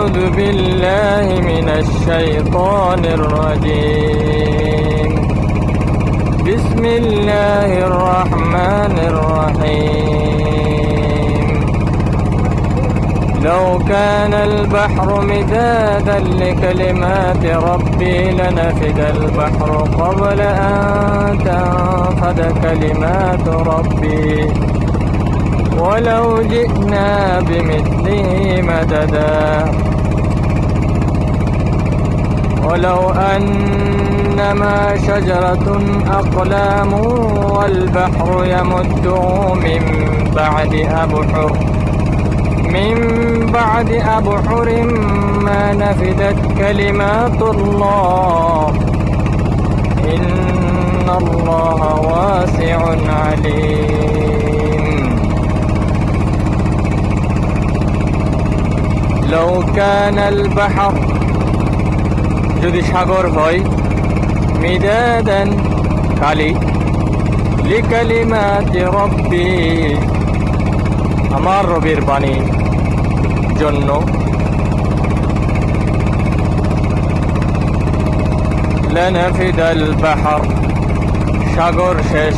أعوذ بالله من الشيطان الرجيم. بسم الله الرحمن الرحيم. لو كان البحر مدادا لكلمات ربي لنفد البحر قبل أن تنفد كلمات ربي ولو جئنا بمثله مددا ولو أنما شجرة أقلام والبحر يمده من بعد أبحر ما نفدت كلمات الله إن الله واسع عليم. لو كان البحر যদি সাগর হয় মিদাদান কালি লিকালিমাতি রব্বি আমার রবের বাণীর জন্য লানাফিদাল বাহর সাগর শেষ,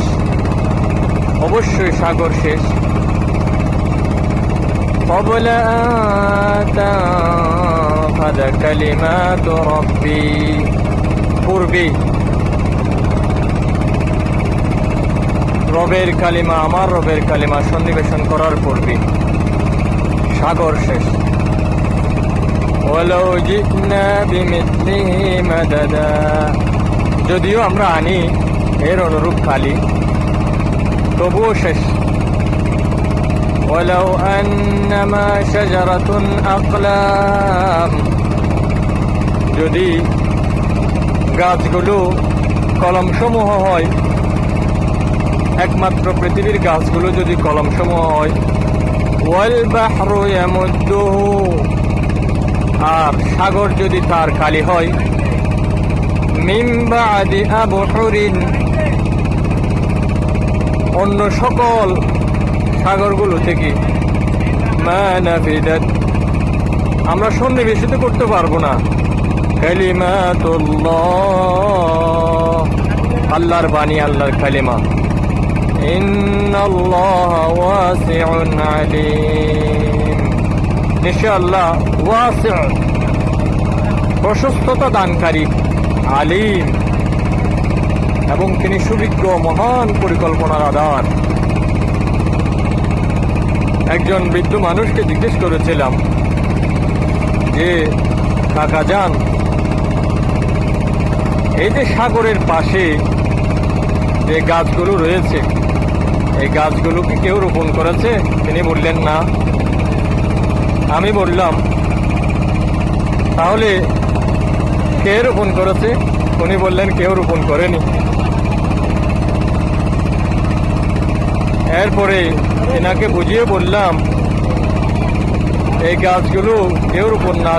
অবশ্যই সাগর শেষ। قبل أن تنفد كلمات ربي পূর্বে রবের কালিমা আমার রবের কালিমা সন্নিবেশন করার পূর্বে সাগর শেষ। ولو جئنا بمثله مددا যদিও আমরা আনি এর অনুরূপ খালি তবুও শেষ। ولو أنما شجرة أقلام যদি গাছগুলো কলমসমূহ হয়, একমাত্র পৃথিবীর গাছগুলো যদি কলমসমূহ হয়, والبحر يمده আর সাগর যদি তার খালি হয়, من بعد أبحر অন্য সকল সাগরগুলো থেকে মা নাফিদাত আমরা সন্নিবেশিত করতে পারবো না কালিমাতুল্লাহ আল্লাহর বাণী, আল্লাহর কালিমা। ইন্নাল্লাহা ওয়াসিউন আলিম নিশ্চয় আল্লাহ ওয়াসি' প্রশস্ততা দানকারী, আলিম এবং তিনি সুবিজ্ঞ, মহান পরিকল্পনার আধার। একজন বৃদ্ধ মানুষকে জিজ্ঞেস করেছিলাম যে কাকা যান, এই যে সাগরের পাশে যে গাছগুলো রয়েছে এই গাছগুলো কি কেউ রোপণ করেছে? তিনি বললেন না। আমি বললাম তাহলে কে রোপণ করেছে? উনি বললেন কেউ রোপণ করেনি। এরপরে এনাকে বুঝিয়ে বললাম এই গাছগুলো কেউ রোপণ না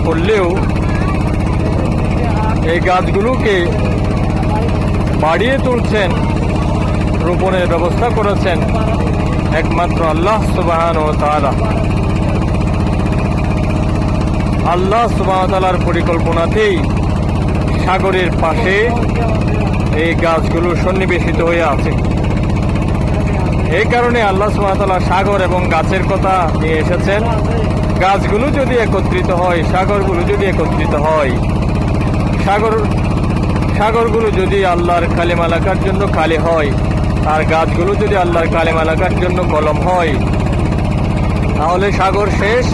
করলেও এই গাছগুলোকে বাড়িয়ে তুলছেন, রোপণের ব্যবস্থা করেছেন একমাত্র আল্লাহ সুবহানাহু ওয়া তাআলা। আল্লাহ সুবহানাহু ওয়া তাআলার পরিকল্পনাতেই সাগরের পাশে এই গাছগুলো সন্নিবেশিত হয়ে আছে। এই কারণে আল্লাহ সুবহানাহু ওয়া তাআলা সাগর এবং গাছের কথা নিয়ে এসেছেন। গাছগুলো যদি একত্রিত হয়, সাগরগুলো যদি একত্রিত হয়, সাগরগুলো যদি আল্লাহর কালিমা লেখার জন্য খালি হয় আর গাছগুলো যদি আল্লাহর কালিমা লেখার জন্য কলম হয়, তাহলে সাগর শেষ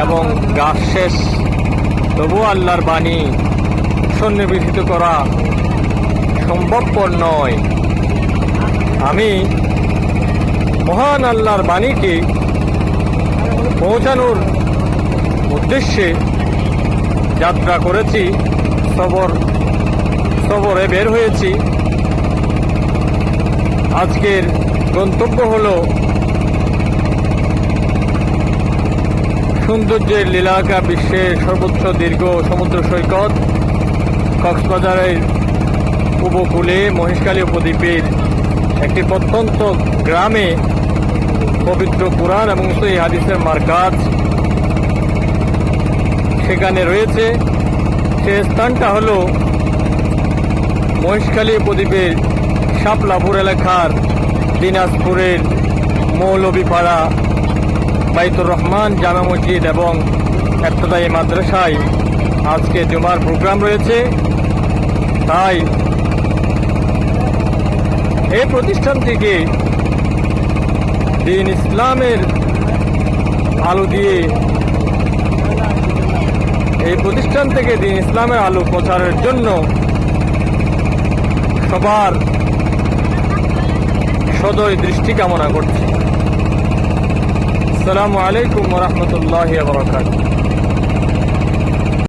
এবং গাছ শেষ, তবুও আল্লাহর বাণী সন্নিবেশিত করা সম্ভবপর নয়। আমি মহান আল্লাহর বাণীকে পৌঁছানোর উদ্দেশ্যে যাত্রা করেছি, সফরে বের হয়েছি। আজকের গন্তব্য হলো সৌন্দর্যের লীলাকা বিশ্বের সর্বোচ্চ দীর্ঘ সমুদ্র সৈকত কক্সবাজারের উপকূলে মহেশখালী উপদ্বীপের একটি প্রত্যন্ত গ্রামে পবিত্র কুরআন এবং সহিহ হাদিসের মারকাজ সেখানে রয়েছে। সে স্থানটা হলো মহেশখালী উপদ্বীপের শাপলাপুর এলাকার দিনাজপুরের মৌলভীপাড়া বাইতুর রহমান জামা মসজিদ এবং ইবতেদায়ী মাদ্রাসায় আজকে জুমার প্রোগ্রাম রয়েছে। তাই এই প্রতিষ্ঠান থেকে দ্বীন ইসলামের আলো দিয়ে এই প্রতিষ্ঠান থেকে দ্বীন ইসলামের আলো প্রচারের জন্য সবার সদয় দৃষ্টি কামনা করছি। আসসালামু আলাইকুম ওয়া রাহমাতুল্লাহি ওয়া বারাকাতুহু।